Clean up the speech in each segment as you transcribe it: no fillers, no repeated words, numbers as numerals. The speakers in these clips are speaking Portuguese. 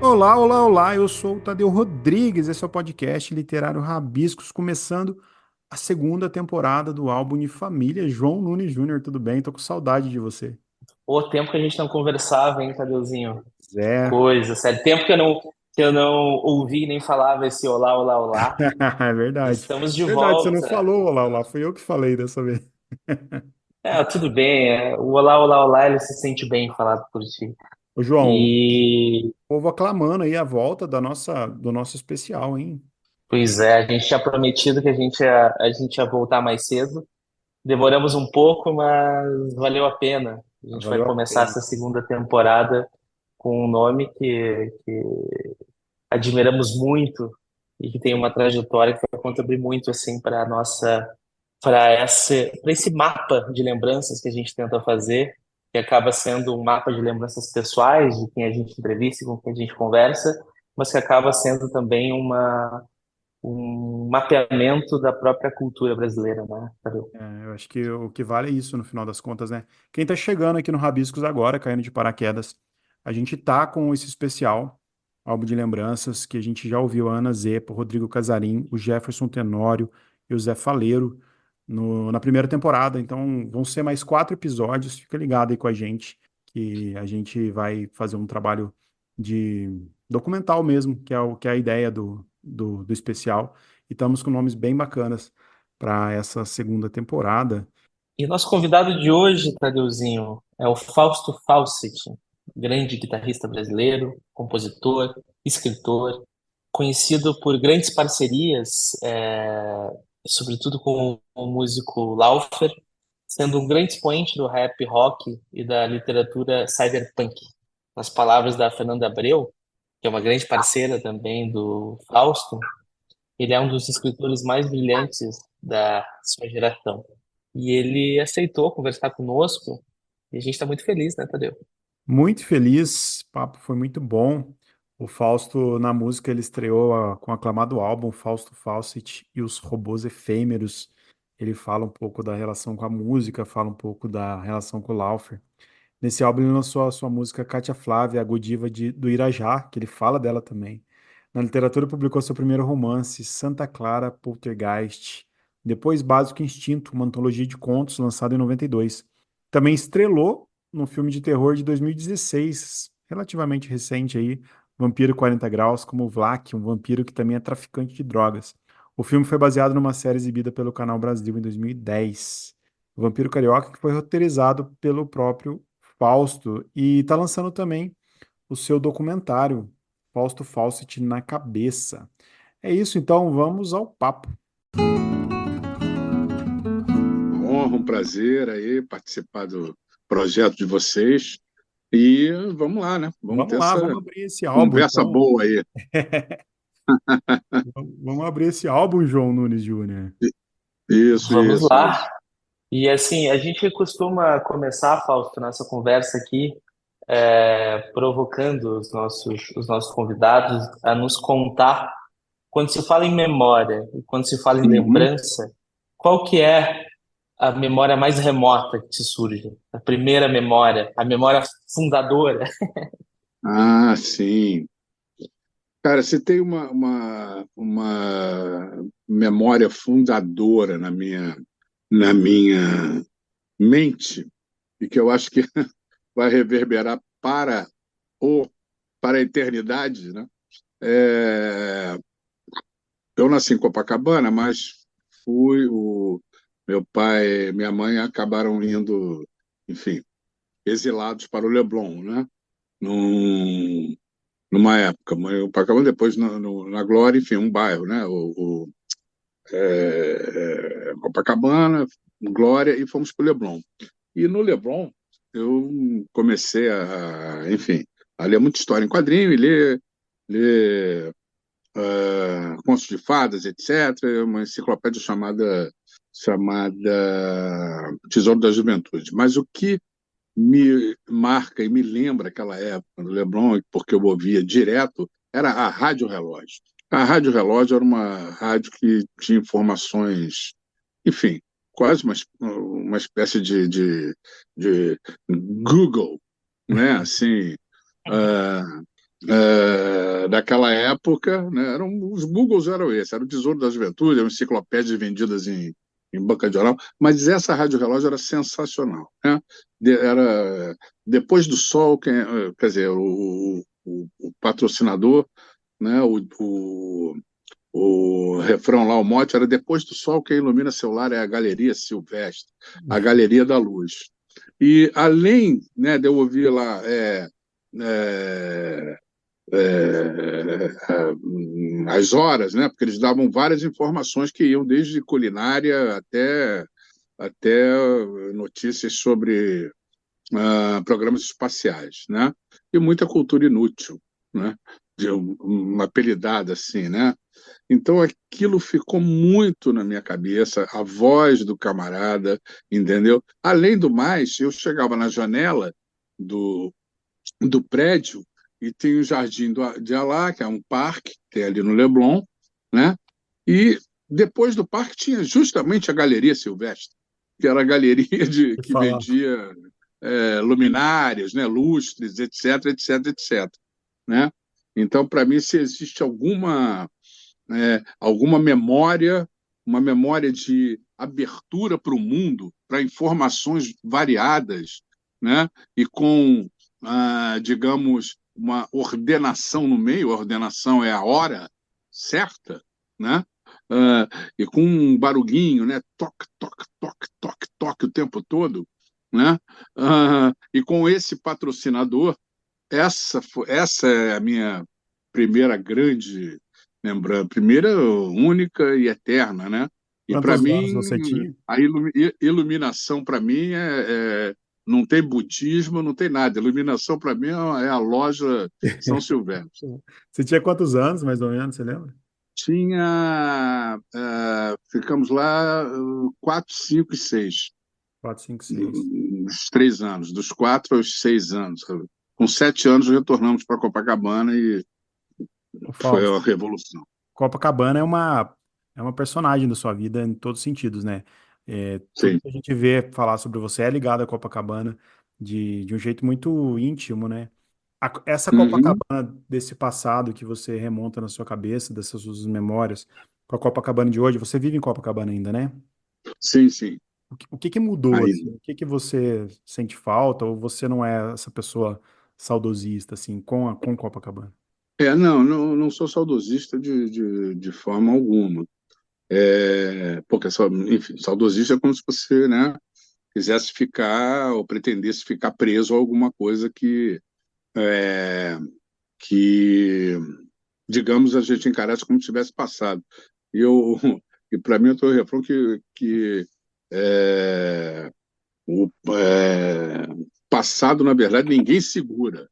Olá, olá, olá, eu sou o Tadeu Rodrigues, esse é o podcast Literário Rabiscos, começando a segunda temporada do álbum de família. João Nunes Júnior, tudo bem? Tô com saudade de você. O tempo que a gente não conversava, hein, Tadeuzinho? Que Zé, coisa, sério. Tempo que eu não ouvi nem falava esse olá, olá, olá. é verdade. Estamos de Verdade, você não volta. falou olá, olá, fui eu que falei dessa vez. Tudo bem. O olá, olá, olá, ele se sente bem falado por ti. Ô, João, o E, povo aclamando aí a volta do nosso especial, hein? pois é, a gente tinha prometido que a gente ia voltar mais cedo. Demoramos um pouco, mas valeu a pena. A gente vai Valeu a começar pena. essa segunda temporada com um nome que admiramos muito e que tem uma trajetória que vai contribuir muito assim para esse mapa de lembranças que a gente tenta fazer, que acaba sendo um mapa de lembranças pessoais de quem a gente entrevista e com quem a gente conversa, mas que acaba sendo também um mapeamento da própria cultura brasileira, né? Eu acho que o que vale é isso no final das contas, né? Quem tá chegando aqui no Rabiscos agora, caindo de paraquedas, a gente tá com esse especial, álbum de lembranças, que a gente já ouviu a Ana Zepa, o Rodrigo Casarim, o Jefferson Tenório e o Zé Faleiro na primeira temporada. Então vão ser mais 4 episódios, fica ligado aí com a gente, que a gente vai fazer um trabalho de documental mesmo, que é a ideia do especial. E estamos com nomes bem bacanas para essa segunda temporada. E nosso convidado de hoje, Tadeuzinho, é o Fausto Fawcett, grande guitarrista brasileiro, compositor, escritor, conhecido por grandes parcerias, sobretudo com o músico Laufer, sendo um grande expoente do rap rock e da literatura cyberpunk. Nas palavras da Fernanda Abreu, que é uma grande parceira também do Fausto, ele é um dos escritores mais brilhantes da sua geração. E ele aceitou conversar conosco e a gente está muito feliz, né, Tadeu? Muito feliz, o papo foi muito bom. O Fausto, na música, ele estreou com o aclamado álbum Fausto Fawcett e os Robôs Efêmeros. Ele fala um pouco da relação com a música, fala um pouco da relação com o Laufer. Nesse álbum ele lançou a sua música Cátia Flávia, a Godiva do Irajá, que ele fala dela também. Na literatura publicou seu primeiro romance, Santa Clara Poltergeist. Depois Básico Instinto, uma antologia de contos lançada em 92. Também estrelou no filme de terror de 2016, relativamente recente aí, Vampiro 40 Graus, como Vlak, um vampiro que também é traficante de drogas. O filme foi baseado numa série exibida pelo Canal Brasil em 2010. O Vampiro Carioca, que foi roteirizado pelo próprio Fausto, e está lançando também o seu documentário, Fausto Fawcett na Cabeça. É isso, então vamos ao papo. Uma honra, um prazer aí participar do projeto de vocês. E vamos lá, né? Vamos ter Vamos lá, essa vamos abrir esse álbum, conversa então. boa aí. Vamos abrir esse álbum, João Nunes Júnior. Isso, Vamos isso, lá. isso. E assim, a gente costuma começar, Fausto, nossa conversa aqui, provocando os nossos convidados a nos contar, quando se fala em memória e quando se fala em Uhum. lembrança, qual que é a memória mais remota que te surge? A primeira memória, a memória fundadora? Ah, sim. Cara, você tem uma memória fundadora na minha mente, e que eu acho que vai reverberar o, para a eternidade, né? É, eu nasci em Copacabana, mas meu pai e minha mãe acabaram indo, enfim, exilados para o Leblon, né? Num, numa época. O Copacabana depois na Glória, enfim, um bairro, né? Copacabana, Glória e fomos para o Leblon. E no Leblon eu comecei enfim, a ler muita história em quadrinho e ler contos de fadas, etc. Uma enciclopédia chamada Tesouro da Juventude. Mas o que me marca e me lembra aquela época do Leblon, porque eu ouvia direto, era a Rádio Relógio. A Rádio Relógio era uma rádio que tinha informações, enfim, quase uma espécie de Google, né? Assim, uh, daquela época, né, os Googles eram esse, era o Tesouro da Juventude, eram enciclopédias vendidas em banca de jornal, mas essa Rádio Relógio era sensacional, né? Era Depois do Sol, quer dizer, o patrocinador, né, o refrão lá, o mote era: depois do sol, quem ilumina seu lar é a Galeria Silvestre, a Galeria da Luz. E além, né, de eu ouvir lá é, as horas, né, porque eles davam várias informações que iam desde culinária até notícias sobre programas espaciais, né, e muita cultura inútil, né, de uma apelidada assim, né. Então aquilo ficou muito na minha cabeça, a voz do camarada, entendeu? Além do mais, eu chegava na janela do, do prédio e tem o Jardim de Alá, que é um parque, que tem ali no Leblon, né? E depois do parque tinha justamente a Galeria Silvestre, que era a galeria E que falar. vendia luminárias, né, lustres, etc, etc, etc, né? Então, para mim, se existe alguma memória, uma memória de abertura para o mundo, para informações variadas, né? E com, digamos, uma ordenação no meio, a ordenação é a hora certa, né? E com um barulhinho, né? Toque, toque, toque, toque, toque o tempo todo, né? E com esse patrocinador, essa é a minha primeira grande lembrança, primeira, única e eterna, né? E para Quantos anos mim, você tinha? a iluminação para mim não tem budismo, não tem nada. Iluminação para mim é a loja São Silvestre. Você tinha quantos anos, mais ou menos, você lembra? Ficamos lá 4, 5 e 6. 4, 5, 6. Uns 3 anos, dos 4 aos 6 anos. Com 7 anos retornamos para Copacabana e Ô, foi Fausto, a revolução. Copacabana é uma personagem da sua vida em todos os sentidos, né? Tudo Sim. que a gente vê falar sobre você é ligado à Copacabana de um jeito muito íntimo, né? Essa Uhum. Copacabana desse passado que você remonta na sua cabeça, dessas suas memórias, com a Copacabana de hoje, você vive em Copacabana ainda, né? Sim, sim. O que mudou, Ainda. assim? O que você sente falta ou você não é essa pessoa saudosista, assim, com Copacabana? Não, não, não sou saudosista de forma alguma. Porque, enfim, saudosista é como se você, né, quisesse ficar ou pretendesse ficar preso a alguma coisa que, digamos, a gente encarasse como se tivesse passado. E, eu, e para mim, eu estou refrão que é, o passado, na verdade, ninguém segura,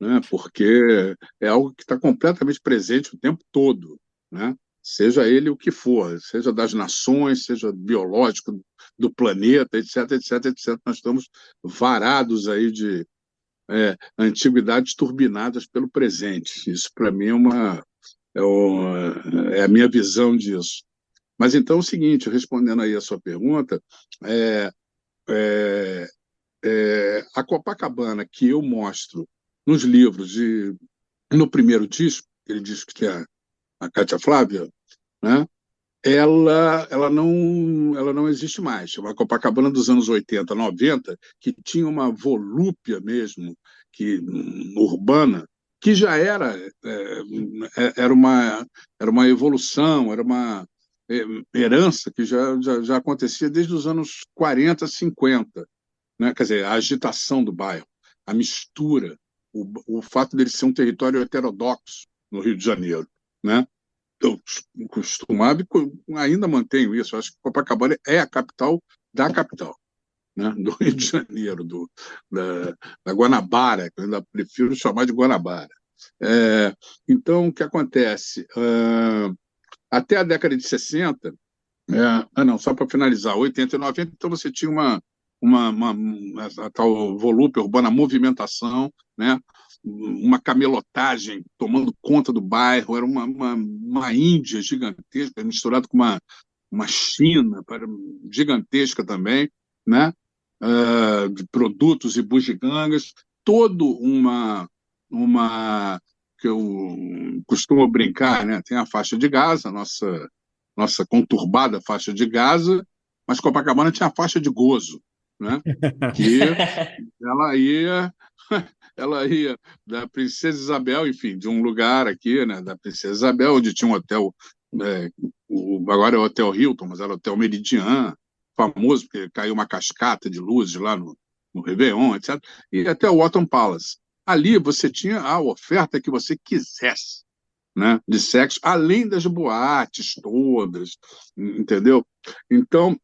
né? Porque é algo que está completamente presente o tempo todo, né? Seja ele o que for, seja das nações, seja biológico, do planeta, etc, etc, etc. Nós estamos varados aí de antiguidades turbinadas pelo presente. Isso, para mim, é a minha visão disso. Mas então é o seguinte, respondendo aí a sua pergunta, é, é, a Copacabana que eu mostro nos livros e no primeiro disco, aquele disco que é a Cátia Flávia, né? Ela não existe mais. É uma Copacabana dos anos 80, 90, que tinha uma volúpia mesmo, urbana, que já era uma evolução, era uma herança que já acontecia desde os anos 40, 50, né? Quer dizer, a agitação do bairro, a mistura, o fato dele ser um território heterodoxo no Rio de Janeiro, né? Eu costumava e ainda mantenho isso. Eu acho que Copacabana é a capital da capital, né? Do Rio de Janeiro, da Guanabara, que eu ainda prefiro chamar de Guanabara. Então, o que acontece? Até a década de 60, não, só para finalizar, 80 e 90, então você tinha a tal volúpia urbana, movimentação, né? Uma camelotagem tomando conta do bairro, era uma Índia gigantesca, misturada com uma China gigantesca também, né? De produtos e bugigangas, todo uma que eu costumo brincar, né? Tem a faixa de Gaza, nossa conturbada faixa de Gaza, mas Copacabana tinha a faixa de gozo, né? Que ela ia, ela ia da Princesa Isabel, enfim, de um lugar aqui, né, da Princesa Isabel, onde tinha um hotel, agora é o Hotel Hilton, mas era o Hotel Meridian, famoso, porque caiu uma cascata de luzes lá no Réveillon, etc. E até o Autumn Palace. Ali você tinha a oferta que você quisesse, né, de sexo, além das boates todas, entendeu? Então,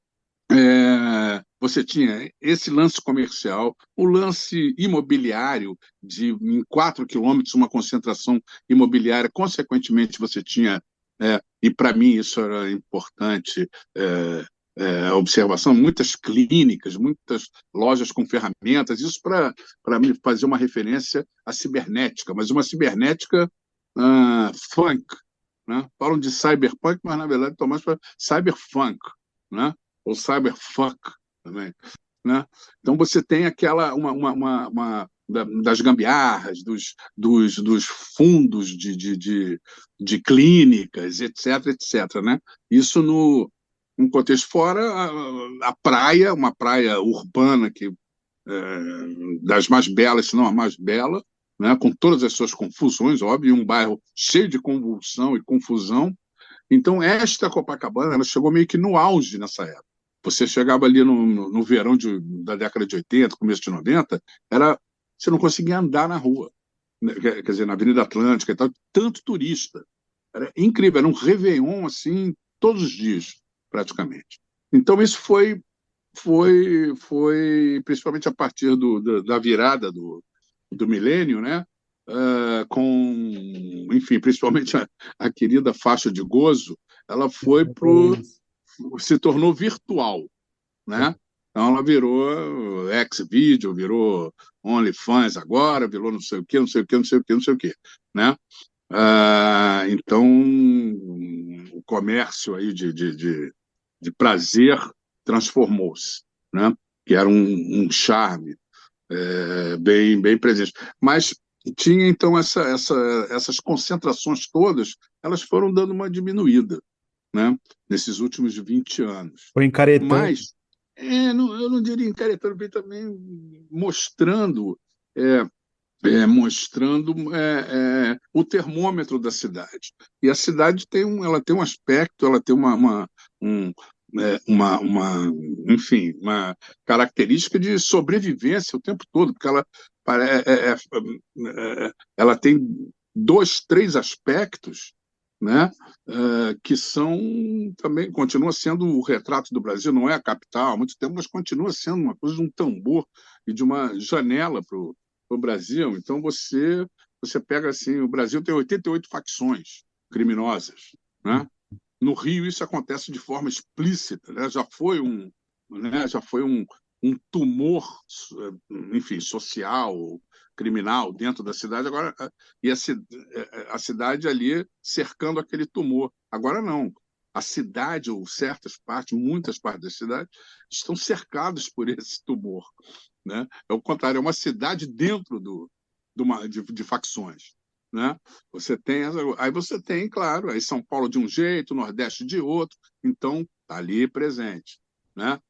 você tinha esse lance comercial, o lance imobiliário, em 4 quilômetros, uma concentração imobiliária, consequentemente, você tinha, e para mim isso era importante, observação, muitas clínicas, muitas lojas com ferramentas, isso para me fazer uma referência à cibernética, mas uma cibernética funk, né? Falam de cyberpunk, mas na verdade estão mais para cyberfunk, né? Ou cyberfuck também, né? Então você tem aquela das gambiarras, dos fundos de clínicas, etc, etc, né? Isso no contexto fora a praia, uma praia urbana que das mais belas, se não a mais bela, né? Com todas as suas confusões, óbvio, um bairro cheio de convulsão e confusão. Então esta Copacabana, ela chegou meio que no auge nessa época. Você chegava ali no verão da década de 80, começo de 90, você não conseguia andar na rua, né? Quer dizer, na Avenida Atlântica e tal, tanto turista. Era incrível, era um réveillon assim, todos os dias, praticamente. Então, isso foi principalmente a partir da virada do milênio, né? Enfim, principalmente a querida faixa de gozo, ela se tornou virtual, né? Então ela virou Xvideo, virou OnlyFans agora, virou não sei o quê, não sei o quê, não sei o quê, não sei o quê, né? Então o comércio aí de prazer transformou-se, né? Que era um charme bem presente. Mas tinha então essas concentrações todas, elas foram dando uma diminuída, né? Nesses últimos 20 anos. Foi encaretando. Mas eu não diria encaretando, bem também é, mostrando o termômetro da cidade. E a cidade ela tem um aspecto, ela tem um, enfim, uma característica de sobrevivência o tempo todo, porque ela tem dois, três aspectos, né, que são também, continua sendo o retrato do Brasil, não é a capital há muito tempo, mas continua sendo uma coisa de um tambor e de uma janela para o Brasil. Então, você pega assim, o Brasil tem 88 facções criminosas, né? No Rio isso acontece de forma explícita, né? Já foi um tumor, enfim, social, criminal dentro da cidade, agora e a cidade ali cercando aquele tumor. Agora não. A cidade, ou certas partes, muitas partes da cidade, estão cercadas por esse tumor, né? É o contrário, é uma cidade dentro de facções, né? Aí você tem, claro, aí São Paulo de um jeito, Nordeste de outro, então está ali presente, né?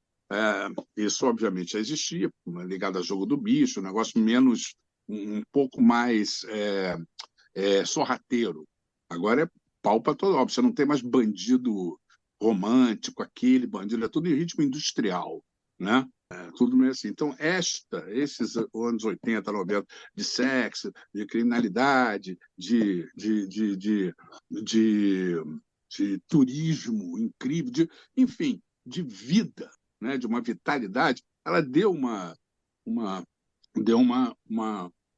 Isso obviamente já existia, ligado ao jogo do bicho, um negócio menos, um pouco mais sorrateiro. Agora é pau para todo lado. Você não tem mais bandido romântico, aquele bandido, é tudo em ritmo industrial, né? Tudo meio assim. Então, esses anos 80, 90, de sexo, de criminalidade, de turismo incrível, enfim, de vida, né? De uma vitalidade, ela uma, deu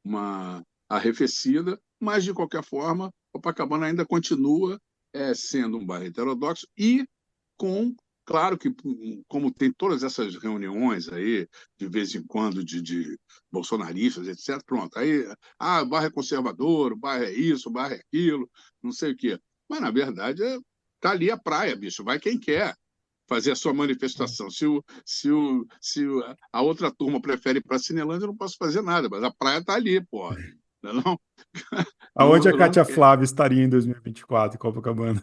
uma arrefecida, mas, de qualquer forma, Copacabana ainda continua sendo um bairro heterodoxo e com, claro que, como tem todas essas reuniões aí, de vez em quando, de bolsonaristas, etc., pronto, aí, o bairro é conservador, o bairro é isso, o bairro é aquilo, não sei o quê. Mas, na verdade, tá ali a praia, bicho, vai quem quer fazer a sua manifestação. Se a outra turma prefere ir para a Cinelândia, eu não posso fazer nada, mas a praia está ali, pô. Não, Aonde a não, não, Cátia Flávia estaria em 2024, em Copacabana?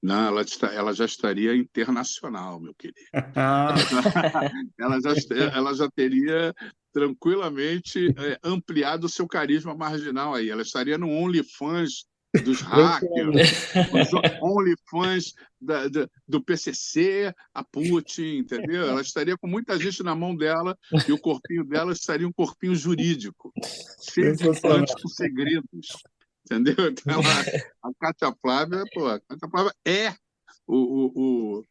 não, ela já estaria internacional, meu querido. Ela já teria tranquilamente ampliado o seu carisma marginal aí. Ela estaria no OnlyFans dos hackers, Tranquilamente. os OnlyFans do PCC, a Putin, entendeu? Ela estaria com muita gente na mão dela e o corpinho dela estaria um corpinho jurídico, cheio de estantes Sensacional. com segredos, entendeu? Então, a Cátia Flávia, pô, a Cátia Flávia é o,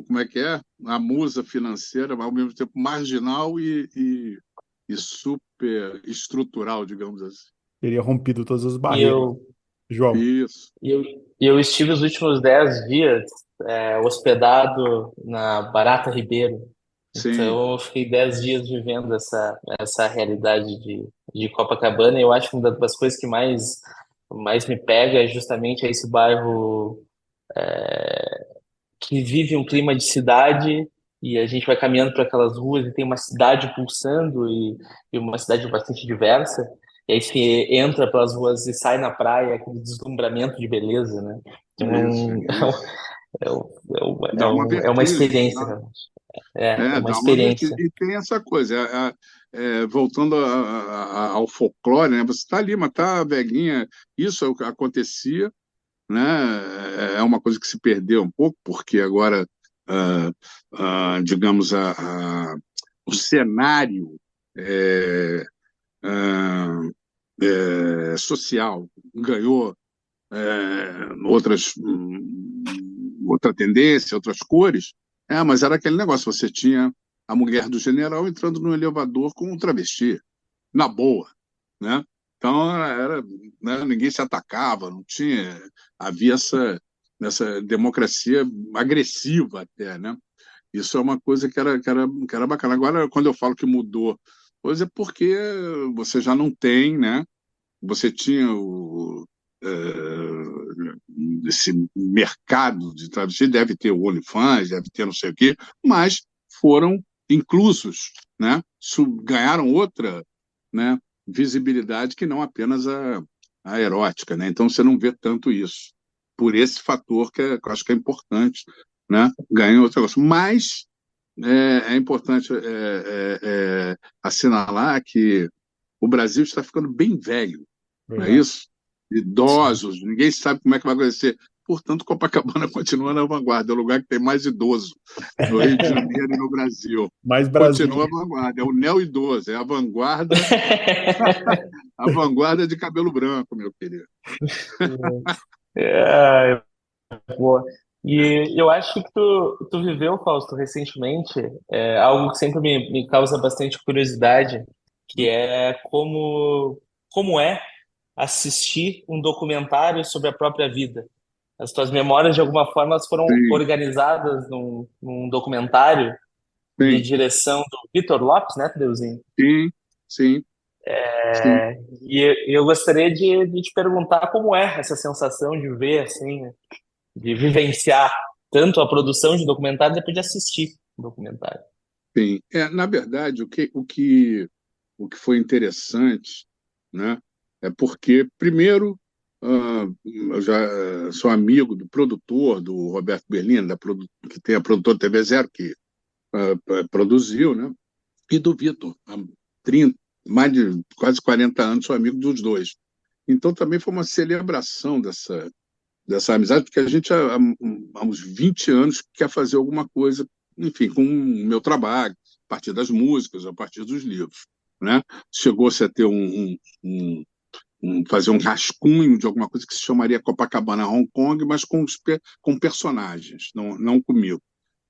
como é que é? A musa financeira, mas ao mesmo tempo marginal e super estrutural, digamos assim. Teria rompido todas as E barreiras. eu, João, Isso, e eu, e eu estive os últimos 10 dias hospedado na Barata Ribeiro. sim. Então, eu fiquei 10 dias vivendo essa realidade de Copacabana. E eu acho que uma das coisas que mais me pega é justamente esse bairro que vive um clima de cidade e a gente vai caminhando por aquelas ruas e tem uma cidade pulsando e uma cidade bastante diversa. E aí você entra pelas ruas e sai na praia, aquele deslumbramento de beleza, né? Então Isso, isso. Dá uma é uma vertigem. experiência, realmente. É uma Dá uma vertigem. experiência. E tem essa coisa, voltando ao folclore, né? Você está ali, mas tá velhinha. Isso é o que acontecia, né? É uma coisa que se perdeu um pouco, porque agora, ah, digamos, o cenário é, ah, social ganhou outra tendência, outras cores, mas era aquele negócio, você tinha a mulher do general entrando no elevador com um travesti, na boa, né? Então, né, ninguém se atacava, não tinha, havia essa democracia agressiva até, né? Isso é uma coisa que era bacana. Agora, quando eu falo que mudou, pois é porque você já não tem, né? Você tinha esse mercado de travesti, deve ter o OnlyFans, deve ter não sei o quê, mas foram inclusos, né? Ganharam outra, né, visibilidade que não apenas a erótica, né? Então você não vê tanto isso. Por esse fator que eu acho que é importante, né? Ganhar outra coisa. Mas é importante assinalar que o Brasil está ficando bem velho, não é verdade. isso? Idosos, ninguém sabe como é que vai acontecer. Portanto, Copacabana continua na vanguarda, é o lugar que tem mais idoso no Rio de Janeiro e no Brasil. Mais Continua a Brasília. vanguarda, é o neo-idoso, é a vanguarda de cabelo branco, meu querido. É, boa. E eu acho que tu viveu, Fausto, recentemente, algo que sempre me causa bastante curiosidade, que é como é assistir um documentário sobre a própria vida. As tuas memórias, de alguma forma, elas foram Sim, organizadas num documentário de sim, direção do Vitor Lopes, né, Tadeuzinho? sim, sim, sim. E eu gostaria de te perguntar como é essa sensação de ver, assim, né, de vivenciar tanto a produção de documentário depois de assistir o documentário. Sim. Na verdade, o que foi interessante, né, é porque, primeiro, eu já sou amigo do produtor, do Roberto Berlino, que tem a produtora TV Zero, que produziu, né, e do Vitor, há 30, mais de quase 40 anos, sou amigo dos dois. Então, também foi uma celebração dessa amizade, porque a gente, há uns 20 anos, quer fazer alguma coisa, enfim, com o meu trabalho, a partir das músicas, a partir dos livros, né? Chegou-se a ter fazer um rascunho de alguma coisa que se chamaria Copacabana Hong Kong, mas com personagens, não comigo,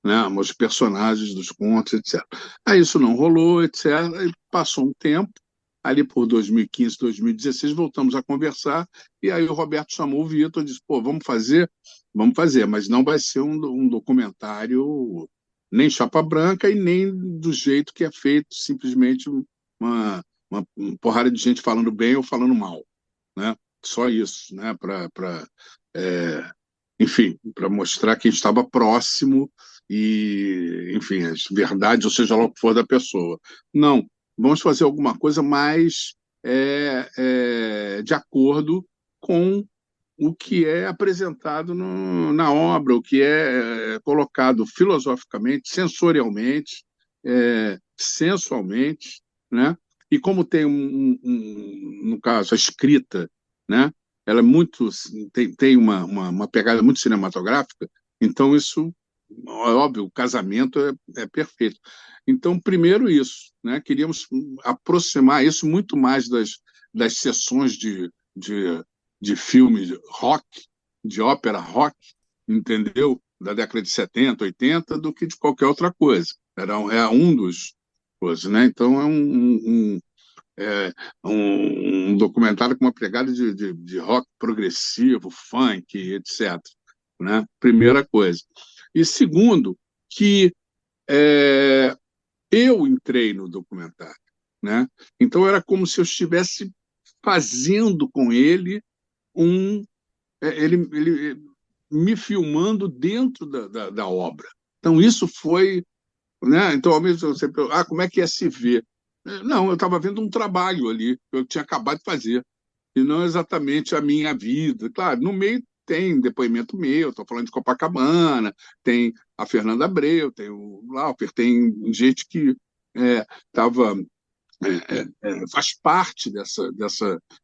né? Os personagens dos contos, etc. Aí isso não rolou, etc. E passou um tempo, ali por 2015, 2016, voltamos a conversar, e aí o Roberto chamou o Vitor e disse, pô, vamos fazer, mas não vai ser um documentário nem chapa branca e nem do jeito que é feito, simplesmente uma porrada de gente falando bem ou falando mal, né? Só isso, né? Enfim, para mostrar quem estava próximo e, enfim, as verdades, ou seja lá o que for da pessoa. Não, vamos fazer alguma coisa mais de acordo com o que é apresentado na obra, o que é colocado filosoficamente, sensorialmente, sensualmente, né? E como tem no caso, a escrita, né? Ela é muito tem uma pegada muito cinematográfica, então isso, óbvio, o casamento é perfeito. Então, primeiro isso, né? Queríamos aproximar isso muito mais das sessões de filme rock, de ópera rock, entendeu? Da década de 70, 80, do que de qualquer outra coisa. É um dos coisas, né? Então é um documentário com uma pegada de rock progressivo, funk, etc. Né? Primeira coisa. E segundo, que é, eu entrei no documentário, né? Então era como se eu estivesse fazendo com ele um ele me filmando dentro da obra. Então, isso foi. Né? Então, ao mesmo tempo, como é que é se ver? Não, eu estava vendo um trabalho ali, que eu tinha acabado de fazer, e não exatamente a minha vida. Claro, no meio tem depoimento meu, estou falando de Copacabana, tem a Fernanda Abreu, tem o Lauper, tem gente que estava. Faz parte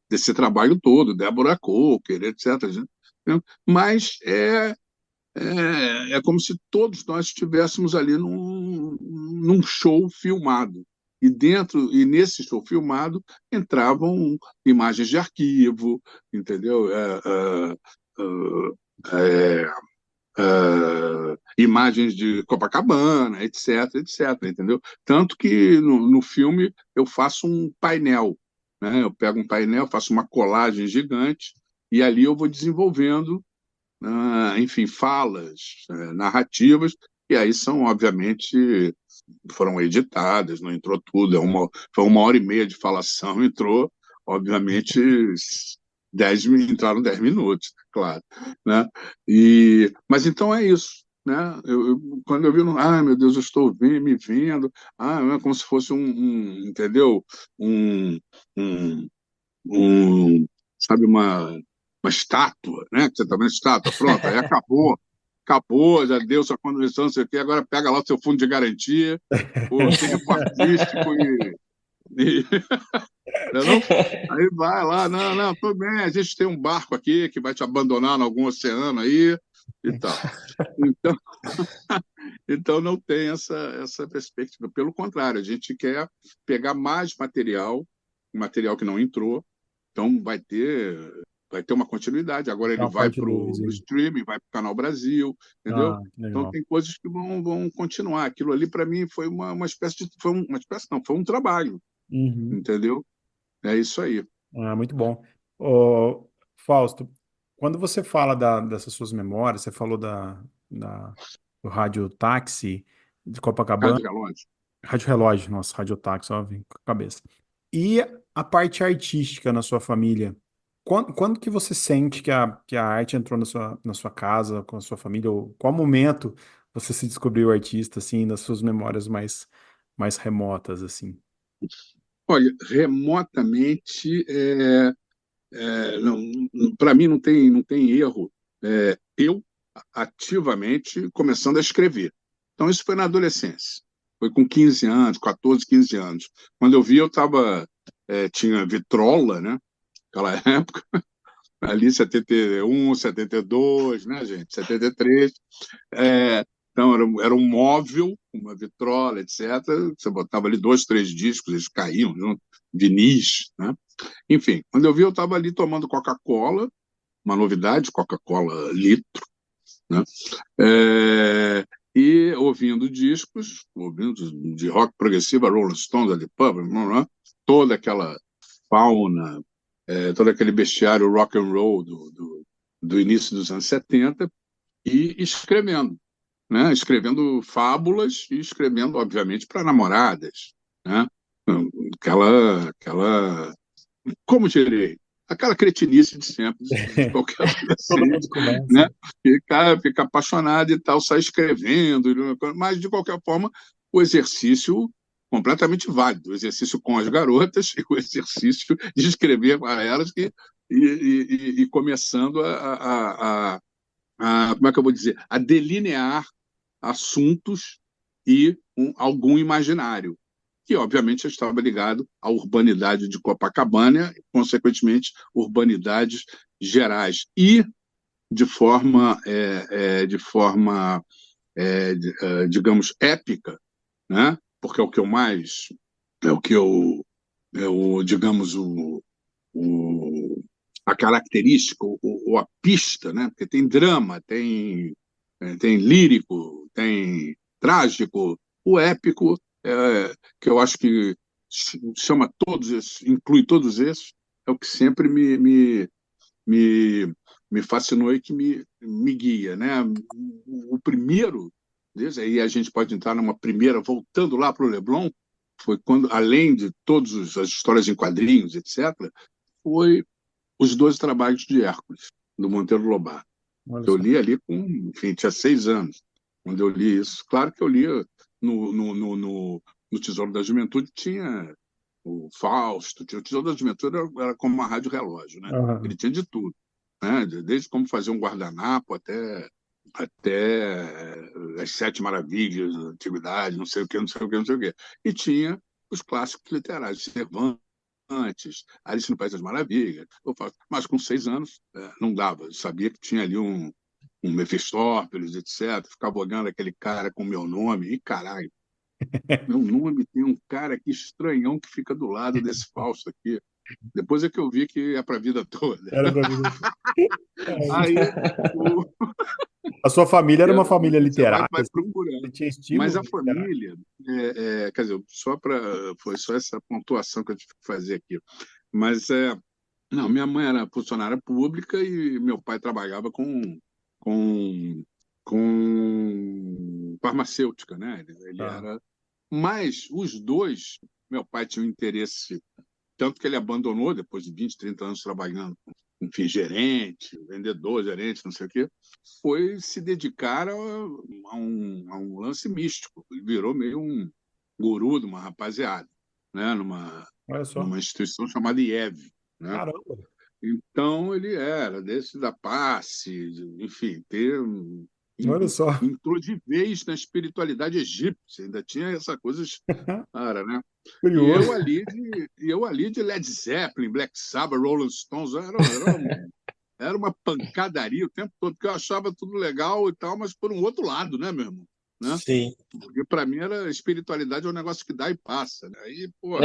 desse trabalho todo, Débora Coker, etc. Né? Mas é como se todos nós estivéssemos ali num show filmado. E nesse show filmado entravam imagens de arquivo, entendeu? É, imagens de Copacabana, etc, etc, entendeu? Tanto que no filme eu faço um painel, né? Eu pego um painel, faço uma colagem gigante e ali eu vou desenvolvendo enfim, falas, narrativas, e aí são, obviamente, foram editadas, não entrou tudo, foi 1 hora e meia de falação, entrou, obviamente, entraram 10 minutos, claro. Né? Mas então é isso. Né? Quando eu vi, meu Deus, eu estou me vendo, é como se fosse entendeu? Um, um, sabe, uma estátua, né? Que você está vendo estátua, pronto, aí acabou, já deu sua contribuição, não sei o quê, agora pega lá o seu fundo de garantia, o tempo artístico e não? Aí vai lá, não, tudo bem, a gente tem um barco aqui que vai te abandonar em algum oceano aí e tal. Então, então não tem essa perspectiva. Pelo contrário, a gente quer pegar mais material que não entrou, então vai ter uma continuidade. Agora É ele uma vai parte para 2 o aí. streaming, vai para o Canal Brasil, entendeu? Que Então legal. tem coisas que vão continuar. Aquilo ali, para mim, foi uma espécie de. Uma espécie, não, foi um trabalho, Uhum. entendeu? É isso aí. Muito bom. Ô, Fausto, quando você fala dessas suas memórias, você falou do rádio táxi de Copacabana, Rádio Relógio. rádio relógio, nossa, rádio táxi, ó, vem com a cabeça. E a parte artística na sua família? Quando que você sente que a arte entrou na sua casa, com a sua família? Ou qual momento você se descobriu artista, assim, nas suas memórias mais remotas, assim? Olha, remotamente, para mim não tem erro. Eu ativamente começando a escrever. Então, isso foi na adolescência. Foi com 15 anos, 14, 15 anos. Quando eu vi, tinha vitrola, né? Naquela época, ali 71, 72, né, gente? 73. Então, era um móvel, uma vitrola, etc. Você botava ali 2, 3 discos, eles caíam junto, vinis, né? Enfim, quando eu vi, eu estava ali tomando Coca-Cola, uma novidade, Coca-Cola litro, né? É, e ouvindo discos, ouvindo de rock progressiva, Rolling Stones, Deep Purple, toda aquela fauna, todo aquele bestiário rock and roll do início dos anos 70, e escrevendo, né? Escrevendo fábulas e escrevendo, obviamente, para namoradas, né? Aquela como direi, aquela cretinice de sempre, de qualquer Todo adolescente, mundo começa. né? Fica apaixonado e tal, sai escrevendo, mas de qualquer forma, o exercício completamente válido, o exercício com as garotas e o exercício de escrever para elas e começando como é que eu vou dizer, a delinear assuntos e algum imaginário, que obviamente estava ligado à urbanidade de Copacabana e, consequentemente, urbanidades gerais. E digamos, épica, né? Porque é o que eu mais, é o que digamos, o, a característica, ou a pista, né? Porque tem drama, tem lírico, tem trágico, o épico, que eu acho que chama todos esses, inclui todos esses, é o que sempre me, me fascinou e que me guia, né? O primeiro deles, aí a gente pode entrar numa primeira, voltando lá para o Leblon, foi quando, além de todas as histórias em quadrinhos, etc., foi Os Doze Trabalhos de Hércules, do Monteiro Lobato. Olha Eu só. li ali enfim, tinha 6 anos, quando eu li isso. Claro que eu li no Tesouro da Juventude, tinha o Fausto, o Tesouro da Juventude era como uma rádio relógio, né? Ele Aham. tinha de tudo, né? Desde como fazer um guardanapo até as Sete Maravilhas da Antiguidade, não sei o quê, não sei o quê, não sei o quê. E tinha os clássicos literários, Cervantes, Alice no País das Maravilhas. Mas com 6 anos não dava. Eu sabia que tinha ali um Mefistófeles, etc. Ficava olhando aquele cara com meu nome. E caralho, meu nome tem um cara aqui estranhão que fica do lado desse Fausto aqui. Depois é que eu vi que é para a vida toda. Era pra mim. Aí o, A sua família era uma família você literária, vai assim? Você procurando. tinha Mas estímulo a literário? família, quer dizer, foi só essa pontuação que eu tive que fazer aqui. Mas não, minha mãe era funcionária pública e meu pai trabalhava com, com farmacêutica, né? Ele Tá. era. Mas os dois, meu pai tinha um interesse, tanto que ele abandonou depois de 20, 30 anos trabalhando, enfim, gerente, vendedor, gerente, não sei o quê, foi se dedicar a um lance místico. Ele virou meio um guru de uma rapaziada, né? Olha só. Numa instituição chamada IEV, né? Caramba. Então, ele era desse da passe, enfim, Olha só. entrou de vez na espiritualidade egípcia, ainda tinha essa coisa, cara, né? E Curioso. eu ali de Led Zeppelin, Black Sabbath, Rolling Stones, era uma pancadaria o tempo todo, porque eu achava tudo legal e tal, mas por um outro lado, né, meu irmão? Né? Sim. Porque para mim era espiritualidade é um negócio que dá e passa, né? Aí, pô,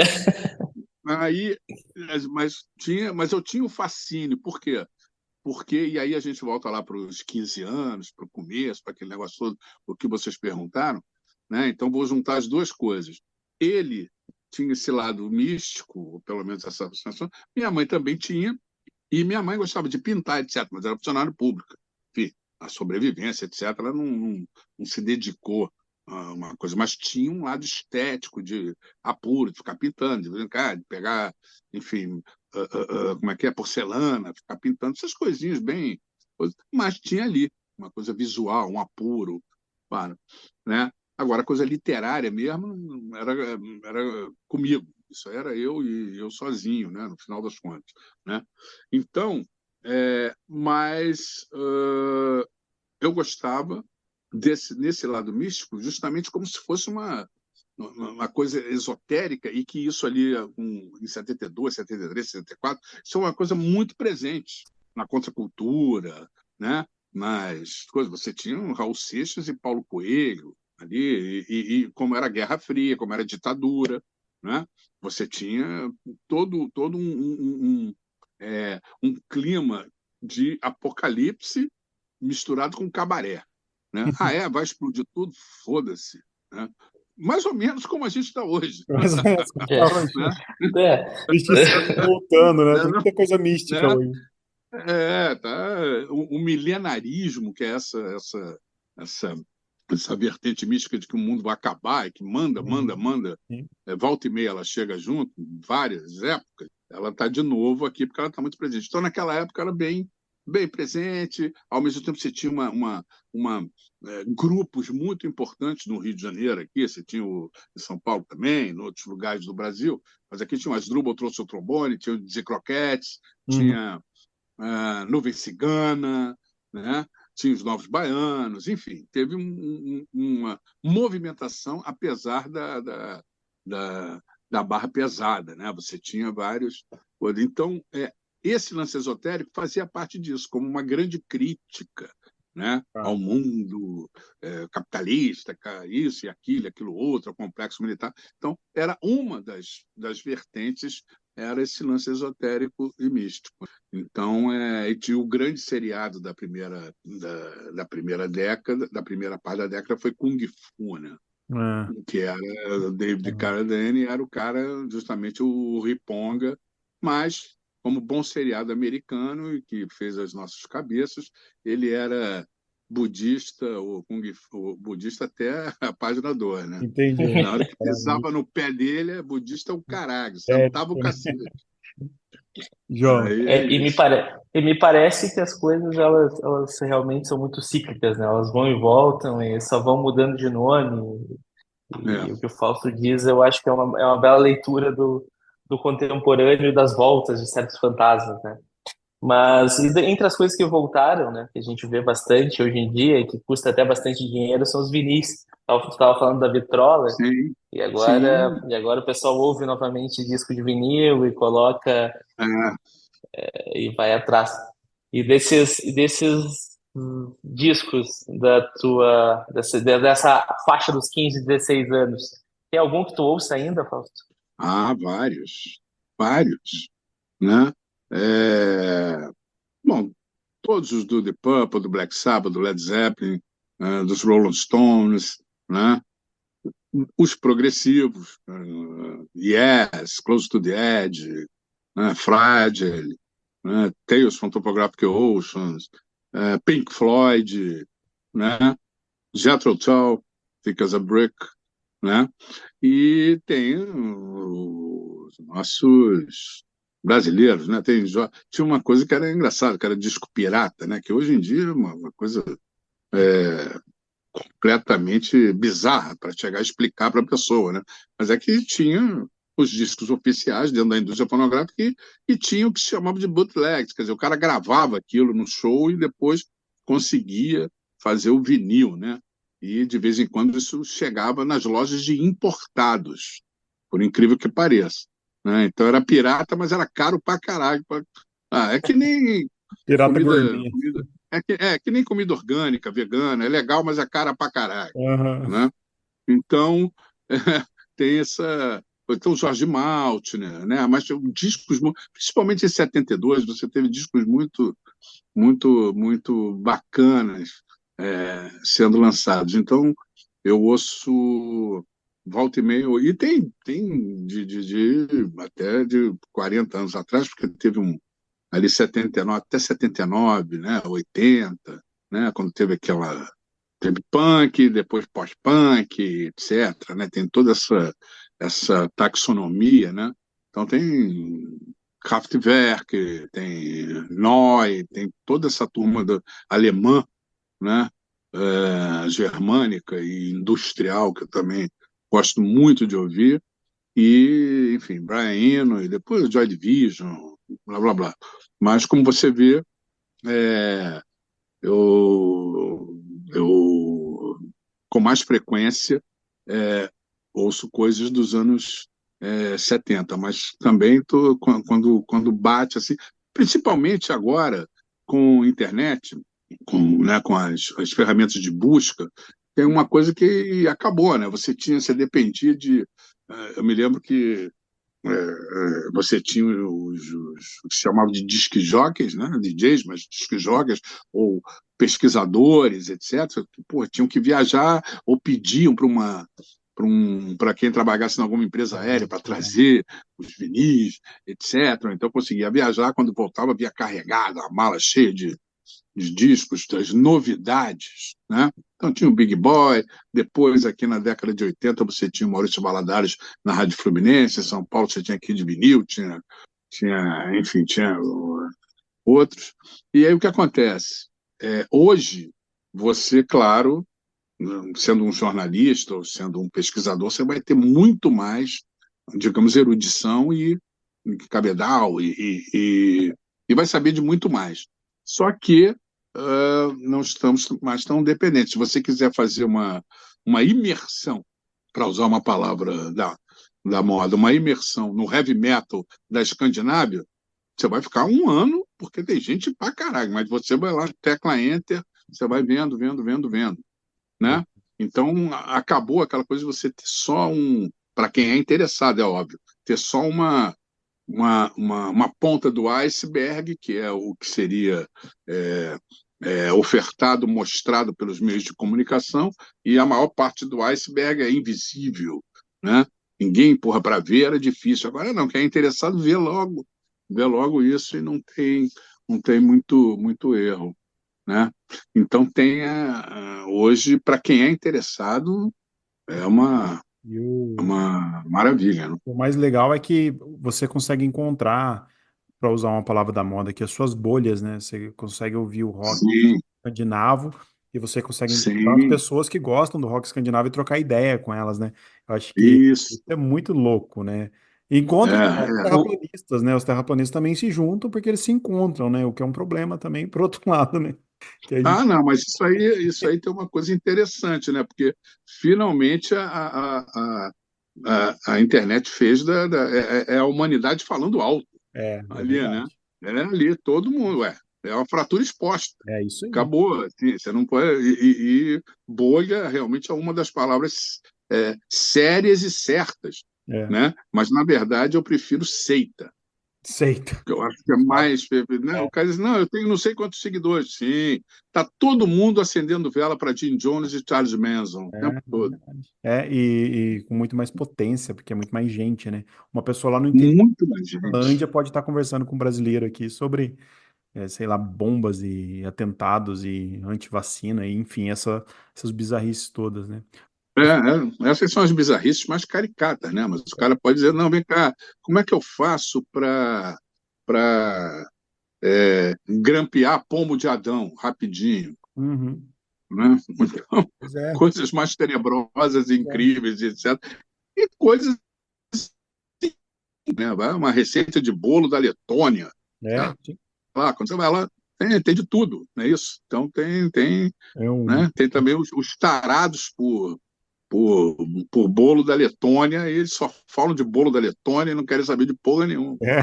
aí, mas eu tinha o fascínio, por quê? Porque, e aí a gente volta lá para os 15 anos, para o começo, para aquele negócio todo, o que vocês perguntaram, né? Então vou juntar as duas coisas. Ele tinha esse lado místico, ou pelo menos essa sensação, minha mãe também tinha, e minha mãe gostava de pintar, etc., mas era funcionária pública. Enfim, a sobrevivência, etc., ela não se dedicou a uma coisa, mas tinha um lado estético, de apuro, de ficar pintando, de brincar, de pegar, enfim, como é que é, porcelana, ficar pintando, essas coisinhas bem. Mas tinha ali uma coisa visual, um apuro, para, né? Agora, a coisa literária mesmo era comigo. Isso era eu e eu sozinho, né? No final das contas, né? Então, mas eu gostava nesse lado místico, justamente como se fosse uma coisa esotérica, e que isso ali em 72, 73, 74, isso é uma coisa muito presente na contracultura, né? Nas coisas. Você tinha o Raul Seixas e Paulo Coelho ali, e como era a Guerra Fria, como era a ditadura, né? Você tinha todo um clima de apocalipse misturado com cabaré, né? Vai explodir tudo? Foda-se, né? Mais ou menos como a gente está hoje, Mas essa que tá hoje. né? Misticismo voltando, né? Né? Tem muita coisa mística Né? hoje. Tá. O milenarismo, que é essa, essa vertente mística de que o mundo vai acabar e que manda, manda, Uhum. manda, Sim. volta e meia ela chega junto, em várias épocas, ela está de novo aqui porque ela está muito presente. Então, naquela época, era bem bem presente, ao mesmo tempo você tinha grupos muito importantes no Rio de Janeiro, aqui, você tinha em São Paulo também, em outros lugares do Brasil, mas aqui tinha o Asdrubal, trouxe o trombone, tinha o Dizzy Croquettes, Uhum. tinha Nuvem Cigana, né? Tinha os Novos Baianos, enfim, teve uma movimentação, apesar da barra pesada, né? Você tinha vários. Então, esse lance esotérico fazia parte disso, como uma grande crítica, né, Tá. ao mundo capitalista, isso e aquilo outro, o complexo militar. Então, era uma das vertentes, era esse lance esotérico e místico. Então, e tinha o grande seriado da primeira década, da primeira parte da década, foi Kung Fu, né? É. Que era o David Uhum. Carradine, era o cara, justamente o Riponga, mas, como bom seriado americano e que fez as nossas cabeças, ele era budista, ou Kung Fu, budista até a página 2, né? Entendi. Na hora que Era pisava no pé dele, é budista o caralho, é, sentava o cacete. João, Aí é isso. E me parece que as coisas elas realmente são muito cíclicas, né? Elas vão e voltam e só vão mudando de nome. É. E o que o Fausto diz, eu acho que é uma bela leitura do contemporâneo e das voltas de certos fantasmas, né? Mas entre as coisas que voltaram, né, que a gente vê bastante hoje em dia e que custa até bastante dinheiro, são os vinis. Tu estava falando da vitrola Sim, e sim. agora o pessoal ouve novamente disco de vinil e coloca É, e vai atrás. E desses discos dessa faixa dos 15, 16 anos, tem algum que tu ouça ainda, Fausto? vários, vários, né? É, bom, todos os do The Purple, do Black Sabbath, do Led Zeppelin, dos Rolling Stones, né? Os progressivos, Yes, Close to the Edge, né? Fragile, né? Tales from Topographic Oceans, Pink Floyd, né? Jethro Tull, Thick as a Brick, né? E tem os nossos brasileiros, né? Tinha uma coisa que era engraçada, que era disco pirata, né? Que hoje em dia é uma coisa completamente bizarra para chegar a explicar para a pessoa, né? Mas é que tinha os discos oficiais dentro da indústria fonográfica e tinha o que se chamava de bootlegs, quer dizer, o cara gravava aquilo no show e depois conseguia fazer o vinil, né? E de vez em quando isso chegava nas lojas de importados, por incrível que pareça, né? Então era pirata, mas era caro pra caralho. É que nem pirata comida, gourmet. que nem comida orgânica, vegana, é legal, mas é cara pra caralho, Aham. né? Então, tem essa. Então, Jorge Maltner, né? Mas discos, principalmente em 72, você teve discos muito bacanas sendo lançados. Então, eu ouço volta e meia, e tem até de 40 anos atrás, porque teve ali 79, até 79, né? 80, né? Quando teve teve punk, depois pós-punk, etc., né? Tem toda essa taxonomia, né? Então tem Kraftwerk, tem Neu, tem toda essa turma alemã, né? Germânica e industrial, que eu também gosto muito de ouvir, e, enfim, Brian Eno, e depois Joy Division, blá, blá, blá. Mas, como você vê, é, eu com mais frequência, ouço coisas dos anos 70, mas também quando bate assim, principalmente agora com internet, com as ferramentas de busca, tem uma coisa que acabou, né? Você dependia eu me lembro que você tinha o que se chamava de disc jockeys, né? DJs, mas disc jockeys, ou pesquisadores, etc., que tinham que viajar ou pediam para quem trabalhasse em alguma empresa aérea para trazer os vinis, etc. Então conseguia viajar, quando voltava, via carregado, a mala cheia de discos, das novidades, né? Então tinha o Big Boy, depois aqui na década de 80 você tinha o Maurício Valadares na Rádio Fluminense, em São Paulo você tinha Kid Vinil, enfim, tinha outros. E aí o que acontece? Hoje, você, claro, sendo um jornalista ou sendo um pesquisador, você vai ter muito mais, digamos, erudição e cabedal e vai saber de muito mais. Só que não estamos mais tão dependentes. Se você quiser fazer uma imersão, para usar uma palavra da moda, uma imersão no heavy metal da Escandinávia, você vai ficar um ano, porque tem gente pra caralho, mas você vai lá, tecla Enter, você vai vendo, vendo, vendo, vendo, né? Então, acabou aquela coisa de você ter só para quem é interessado, é óbvio, ter só uma ponta do iceberg, que é o que seria é, ofertado, mostrado pelos meios de comunicação, e a maior parte do iceberg é invisível, né? Ninguém empurra para ver, era difícil. Agora não, quem é interessado vê logo isso e não tem muito erro, né? Então hoje, para quem é interessado, é E o, uma maravilha, né? o mais legal é que você consegue encontrar, para usar uma palavra da moda aqui, as suas bolhas, né? Você consegue ouvir o rock Sim, escandinavo e você consegue encontrar as sim, pessoas que gostam do rock escandinavo e trocar ideia com elas, né? Eu acho que isso. isso é muito louco, né? E encontra também os É. O, terraplanistas, né? Os terraplanistas também se juntam porque eles se encontram, né? O que é um problema também, por outro lado, né? Que a gente... Ah, não, mas isso aí tem uma coisa interessante, né? Porque finalmente a internet fez é a humanidade falando alto É ali, né? verdade. É ali, todo mundo, é uma fratura exposta. É isso aí. Acabou, assim, você não pode. E bolha realmente é uma das palavras sérias e certas, É. né? Mas, na verdade, eu prefiro seita. Aceita. Que eu acho que é mais. Né? O cara diz, não, eu tenho não sei quantos seguidores. Sim, está todo mundo acendendo vela para Jim Jones e Charles Manson o É, tempo é todo. verdade. E com muito mais potência, porque é muito mais gente, né? Uma pessoa lá no interior Muito mais da gente. Finlândia pode estar conversando com um brasileiro aqui sobre, sei lá, bombas e atentados e antivacina, e enfim, essas bizarrices todas, né? Essas são as bizarrices mais caricatas, né? Mas o cara pode dizer, não, vem cá, como é que eu faço para grampear pomo de Adão rapidinho, Uhum. né? Então, Pois é, coisas mais tenebrosas, é, incríveis, etc. E coisas, né? Uma receita de bolo da Letônia. é, Lá, quando você vai lá, tem de tudo, não é isso? Então é um, né? Tem também os tarados por, por bolo da Letônia, e eles só falam de bolo da Letônia e não querem saber de porra nenhuma. é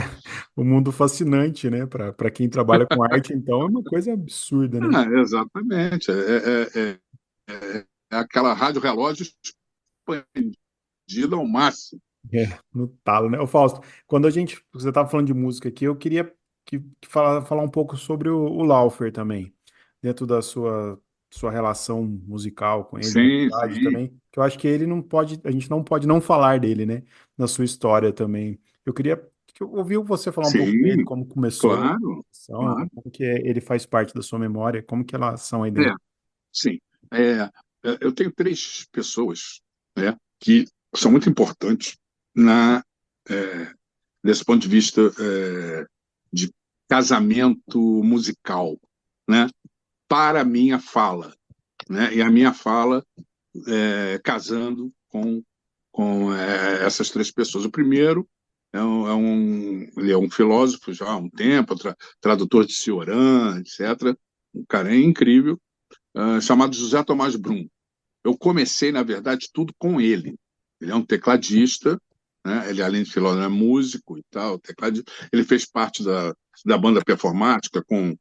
um mundo fascinante, né? Para quem trabalha com arte, então, é uma coisa absurda, né? Exatamente. É aquela rádio relógio expandida ao máximo. É, no talo, né? Ô, Fausto, você estava falando de música aqui, eu queria que falar um pouco sobre o Laufer também, dentro da sua relação musical com ele, de Sim, amizade sim, também, que eu acho que ele não pode, a gente não pode não falar dele, né? Na sua história também. Eu queria que eu ouvir você falar um pouco dele, sim, como começou, claro, são, claro. como que ele faz parte da sua memória, como que elas são aí É, dentro. sim. Eu tenho três pessoas, né, que são muito importantes na, é, desse ponto de vista de casamento musical, né, para a minha fala, né, e a minha fala casando com essas três pessoas. O primeiro ele é um filósofo já há um tempo, tradutor de Cioran, etc. Um cara incrível, chamado José Tomás Brum. Eu comecei, na verdade, tudo com ele. Ele é um tecladista, né? Ele, além de filósofo, é músico e tal, tecladista. Ele fez parte da banda performática com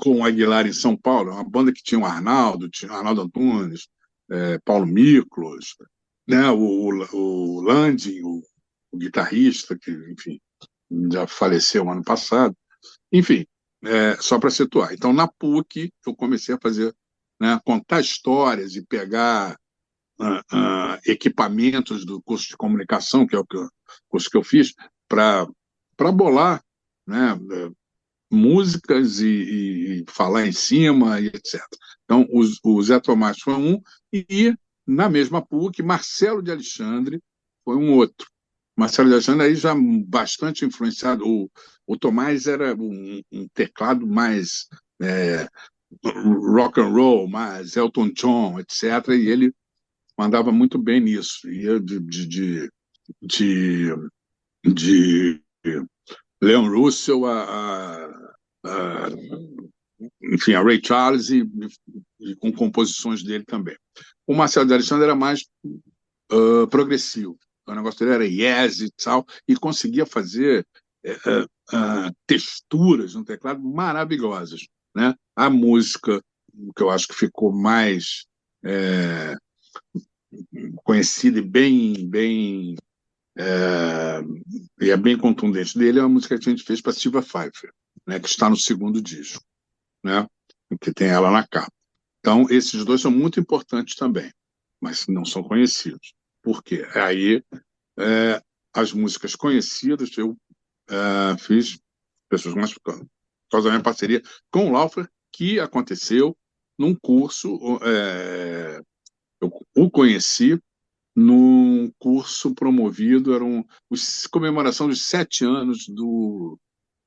o Aguilar em São Paulo, uma banda que tinha o Arnaldo Antunes, Paulo Miklos, né? O Landim, o guitarrista, que, enfim, já faleceu ano passado. Enfim, só para situar. Então, na PUC, eu comecei a fazer, né, contar histórias e pegar equipamentos do curso de comunicação, que é o curso que eu fiz, para bolar, né, músicas e falar em cima, e etc. Então, o Zé Tomás foi um, e na mesma PUC, Marcelo de Alexandre foi um outro. Marcelo Alexandre aí já bastante influenciado. O Tomás era um teclado mais rock and roll, mais Elton John, etc. E ele mandava muito bem nisso. Ia de, de Leon Russell a, enfim, a Ray Charles e com composições dele também. O Marcelo de Alexandre era mais progressivo. O negócio dele era yes e tal, e conseguia fazer texturas no teclado maravilhosas, né? A música, que eu acho que ficou mais conhecida e é bem contundente dele, é uma música que a gente fez para Silva Pfeiffer, né? Que está no segundo disco, né? Que tem ela na capa. Então, esses dois são muito importantes também, mas não são conhecidos. Por quê? Aí, as músicas conhecidas, eu fiz pessoas mais por causa da minha parceria com o Laufer, que aconteceu num curso, eu o conheci num curso promovido, comemoração dos 7 anos do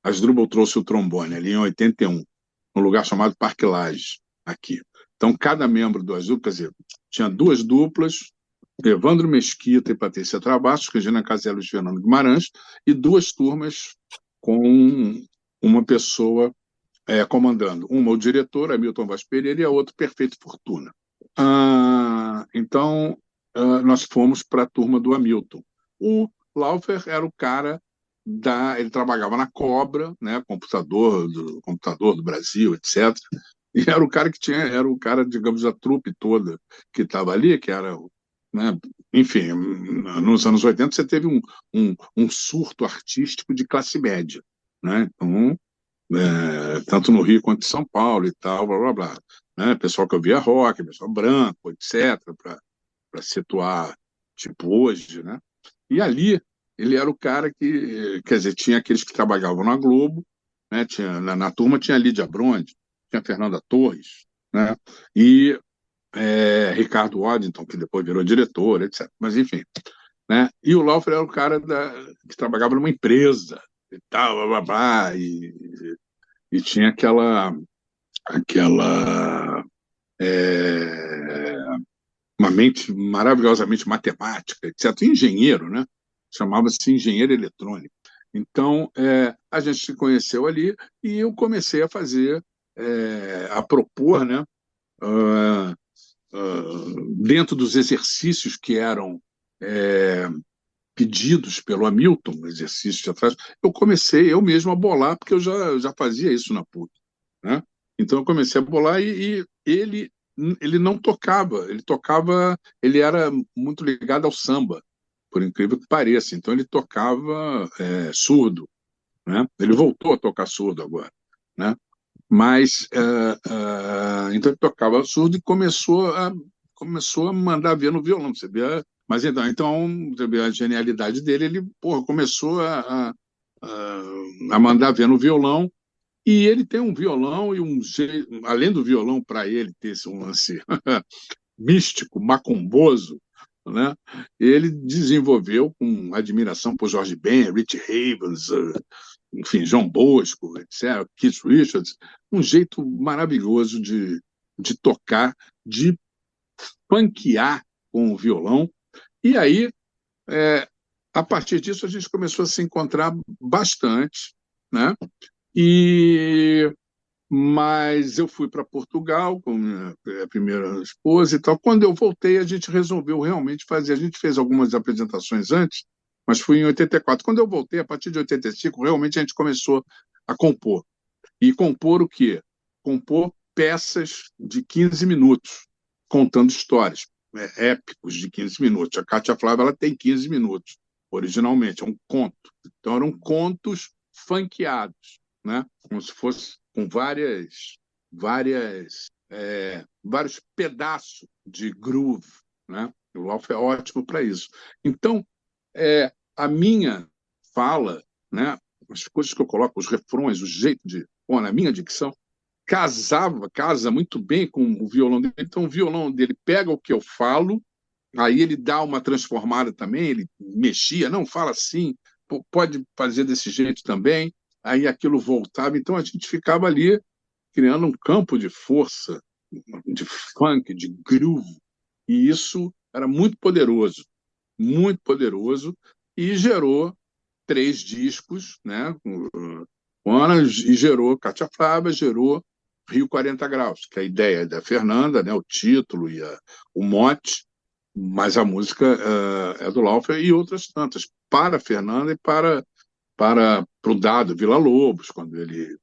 Asdrubal trouxe o trombone, ali em 81, num lugar chamado Parque Lage, aqui. Então, cada membro do Asdrubal, quer dizer, tinha 2 duplas, Evandro Mesquita e Patrícia Travassos, Regina Casella e Fernando Guimarães, e 2 turmas com uma pessoa comandando. Uma o diretor, Hamilton Vaz Pereira, e a outra, Perfeito Fortuna. Então, nós fomos para a turma do Hamilton. O Laufer era o cara ele trabalhava na Cobra, né, computador do Brasil, etc. E era o cara era o cara, digamos, da trupe toda que estava ali, que era, né, enfim, nos anos 80 você teve um surto artístico de classe média, né? Então, tanto no Rio quanto em São Paulo e tal, blá, blá, blá. Né? Pessoal que ouvia rock, pessoal branco, etc., para situar, tipo, hoje, né? E ali, ele era o cara que, quer dizer, tinha aqueles que trabalhavam na Globo, né? Na turma tinha Lídia Bronde, tinha Fernanda Torres, né? E Ricardo Waddington, que depois virou diretor, etc. Mas, enfim, né? E o Laufer era o cara que trabalhava numa empresa e tal, blá, blá, blá, e tinha aquela uma mente maravilhosamente matemática, etc. Engenheiro, né? Chamava-se engenheiro eletrônico. Então, a gente se conheceu ali e eu comecei a fazer, a propor, né? Dentro dos exercícios que eram pedidos pelo Hamilton, exercícios de atrás, eu comecei eu mesmo a bolar, porque eu já fazia isso na PUC, né? Então eu comecei a bolar e ele não tocava, ele era muito ligado ao samba, por incrível que pareça. Então ele tocava surdo, né? Ele voltou a tocar surdo agora, né? Mas então ele tocava surdo e começou a mandar ver no violão, você vê. Mas então você vê a genialidade dele, ele começou a mandar ver no violão. E ele tem um violão e além do violão, para ele ter esse lance místico, macumboso, né? Ele desenvolveu com admiração por Jorge Ben, Rich Havens, enfim, João Bosco, etc., Keith Richards, um jeito maravilhoso de tocar, de funkear com o violão. E aí, a partir disso, a gente começou a se encontrar bastante, né? Mas eu fui para Portugal com minha primeira esposa e tal. Quando eu voltei, a gente resolveu realmente fazer. A gente fez algumas apresentações antes, mas foi em 84. Quando eu voltei, a partir de 85, realmente a gente começou a compor. E compor o quê? Compor peças de 15 minutos, contando histórias, épicos de 15 minutos. A Cátia Flávia ela tem 15 minutos, originalmente, é um conto. Então eram contos funkeados, né? Como se fosse com vários pedaços de groove, né? O Ralph é ótimo para isso. Então, a minha fala, né? As coisas que eu coloco, os refrões, o jeito na minha dicção, casa muito bem com o violão dele. Então, o violão dele pega o que eu falo Aí ele dá uma transformada também, ele mexia, não fala assim, pode fazer desse jeito também. Aí aquilo voltava, então a gente ficava ali criando um campo de força, de funk, de groove, e isso era muito poderoso, e gerou 3 discos, né? E gerou Cátia Fábia, gerou Rio 40 Graus, que é a ideia da Fernanda, né? O título e o mote, mas a música é do Laufer e outras tantas, para a Fernanda e para o Dado Villa-Lobos, quando ele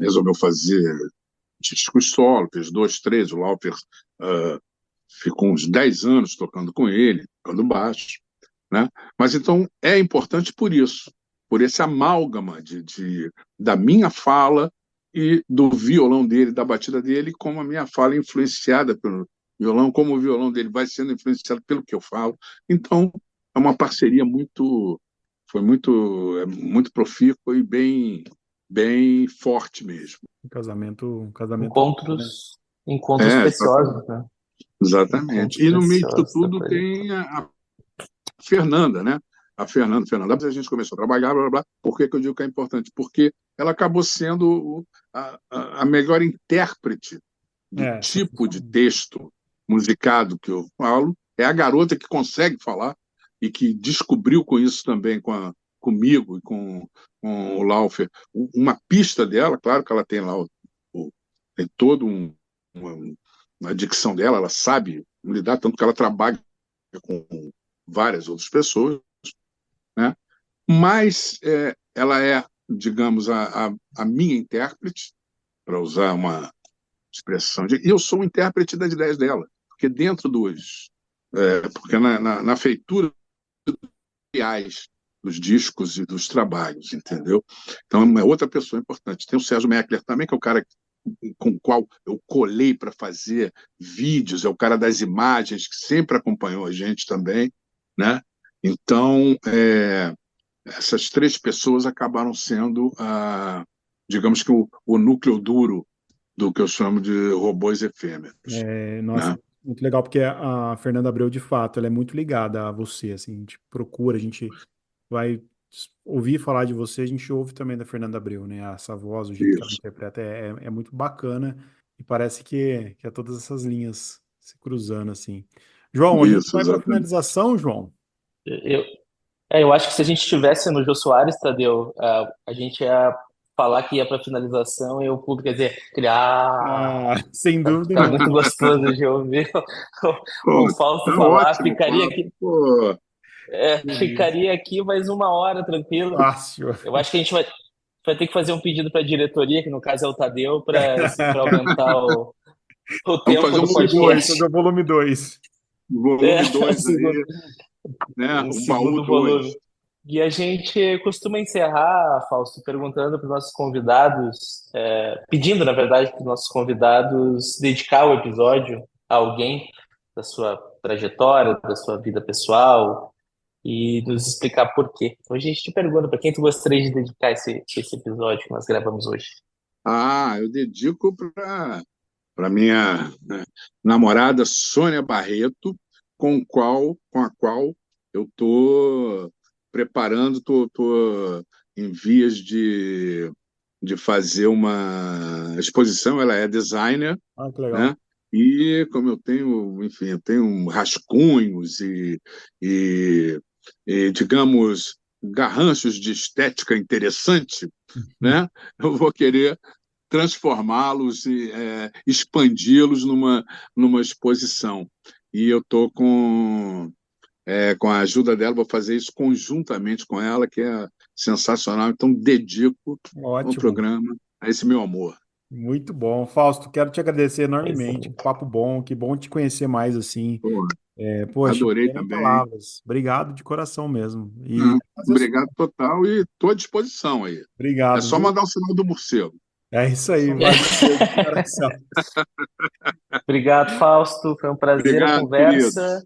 resolveu fazer discos solo, fez 2, 3, o Laufer ficou uns 10 anos tocando com ele, tocando baixo, né? Mas então é importante por isso, por esse amálgama da minha fala e do violão dele, da batida dele, como a minha fala é influenciada pelo violão, como o violão dele vai sendo influenciado pelo que eu falo. Então, é uma parceria muito profícua e bem forte mesmo. Um casamento lindo, né? Encontros preciosos, né? Exatamente. Encontros E no meio disso preciosos da tudo trajetória. tem a Fernanda, né? A Fernanda, a gente começou a trabalhar, blá, blá, blá. Por que eu digo que é importante? Porque ela acabou sendo a melhor intérprete do tipo de texto musicado que eu falo. É a garota que consegue falar e que descobriu com isso também, comigo e com o Laufer, uma pista dela. Claro que ela tem lá tem todo uma dicção dela, ela sabe lidar, tanto que ela trabalha com várias outras pessoas, né? Mas ela é, digamos, a minha intérprete, para usar uma expressão, e eu sou o intérprete das ideias dela, porque dentro porque na feitura dos discos e dos trabalhos, entendeu? Então é uma outra pessoa importante. Tem o Sérgio Meckler também, que é o cara com o qual eu colei para fazer vídeos, é o cara das imagens, que sempre acompanhou a gente também, né? Então, essas 3 pessoas acabaram sendo, digamos que, o núcleo duro do que eu chamo de robôs efêmeros. Nossa, Né? muito legal, porque a Fernanda Abreu, de fato, ela é muito ligada a você, assim, a gente procura, a gente vai ouvir falar de você, a gente ouve também da Fernanda Abreu, né? Essa voz, o jeito que ela Isso, interpreta é muito bacana e parece que é todas essas linhas se cruzando, assim. João, a gente isso, vai para a exatamente. finalização, João? Eu, eu acho que se a gente estivesse no Jô Soares, Tadeu, a gente ia falar que ia para finalização e o público ia dizer, Ah, sem vai dúvida ficar muito nenhuma. gostoso de ouvir Pô, o Fausto tá falar. ótimo o papo, pô. Beleza. Ficaria aqui mais 1 hora tranquilo. Fácil. Eu acho que a gente vai ter que fazer um pedido para a diretoria, que no caso é o Tadeu, para aumentar o Vamos tempo fazer um do Volume 2, podcast. fazer o volume 2. volume 2 Segundo, aí, né? o O baú segundo 2. volume. E a gente costuma encerrar, Fausto, perguntando para os nossos convidados, pedindo, na verdade, para os nossos convidados dedicar o episódio a alguém da sua trajetória, da sua vida pessoal e nos explicar por quê. Então a gente te pergunta para quem tu gostaria de dedicar esse episódio que nós gravamos hoje. Eu dedico para minha, né, namorada Sônia Barreto, com a qual eu estou preparando, estou em vias de fazer uma exposição. Ela é designer, Ah, que legal. né? E como eu tenho, enfim, eu tenho rascunhos e, digamos, garranchos de estética interessante, né? Eu vou querer transformá-los e expandi-los numa exposição. E eu estou com a ajuda dela, vou fazer isso conjuntamente com ela, que é sensacional. Então, dedico o Ótimo. programa a esse meu amor. Muito bom. Fausto, quero te agradecer enormemente. Excelente. Papo bom, que bom te conhecer mais assim. Pô, Poxa, não adorei tem nem também. palavras. Obrigado de coração mesmo. E Não, prazer sou obrigado total e estou à disposição aí. É obrigado, só viu? mandar o sinal do morcego. É isso aí, valeu de coração. Obrigado, Fausto. Foi um prazer a Obrigado, queridos. conversa.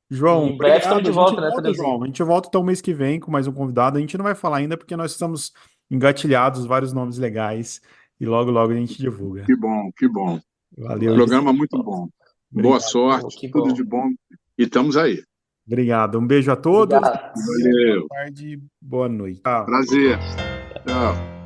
E João, em breve estamos obrigado. de A gente volta, né, volta, Tadeuzinho? João. A gente volta então mês que vem com mais um convidado. A gente não vai falar ainda porque nós estamos engatilhados, vários nomes legais. E logo, logo a gente divulga. Que bom, que bom. Valeu, Programa Ótimo. muito bom. Boa Obrigado. sorte, Que tudo bom. de bom. E estamos aí. Obrigado. Um beijo a todos. Obrigado. Boa Valeu. tarde, boa noite. Tchau. Prazer. Tchau.